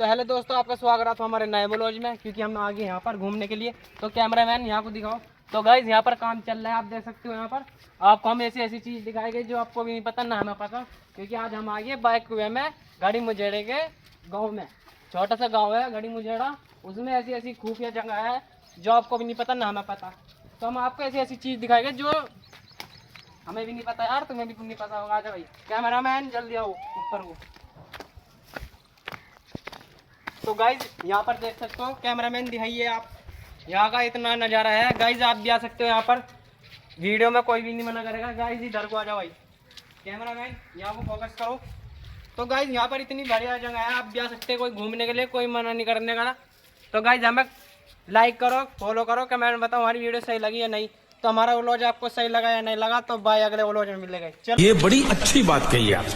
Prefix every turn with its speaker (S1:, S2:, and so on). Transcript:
S1: तो हेलो दोस्तों, आपका स्वागत है हमारे नए व्लॉग में। क्योंकि हम आ गए यहाँ पर घूमने के लिए, तो कैमरामैन यहाँ को दिखाओ। तो गाइज यहाँ पर काम चल रहा है, आप देख सकते हो। यहाँ पर आपको हम ऐसी ऐसी चीज़ दिखाई गई जो आपको भी नहीं पता ना हमें पता। क्योंकि आज हम आ गए बाइक वे में गाड़ी मुझेड़े के गाँव में। छोटा सा गाँव है गाड़ी मुझेड़ा, उसमें ऐसी ऐसी खुफिया जगह है जो आपको भी नहीं पता ना हमें पता। तो हम आपको ऐसी ऐसी चीज़ दिखाएंगे जो हमें भी नहीं पता यार, तुम्हें भी नहीं पता होगा। आजा भाई कैमरामैन, जल्दी आओ ऊपर को। तो गाइज यहाँ पर देख सकते हो, कैमरामैन दिखाइए आप। यहाँ का इतना नज़ारा है गाइज, आप भी आ सकते हो यहाँ पर। वीडियो में कोई भी नहीं मना करेगा। गाइज इधर को आ जाओ भाई, कैमरामैन यहाँ को फोकस करो। तो गाइज यहाँ पर इतनी बढ़िया जगह है, आप भी आ सकते हैं कोई घूमने के लिए, कोई मना नहीं करने का। तो गाइज हमें लाइक करो, फॉलो करो, कमेंट बताओ हमारी वीडियो सही लगी या नहीं। तो हमारा व्लॉग आपको सही लगा या नहीं लगा, तो बाय, अगले व्लॉग में मिलेगा। चलो,
S2: ये बड़ी अच्छी बात कही आप।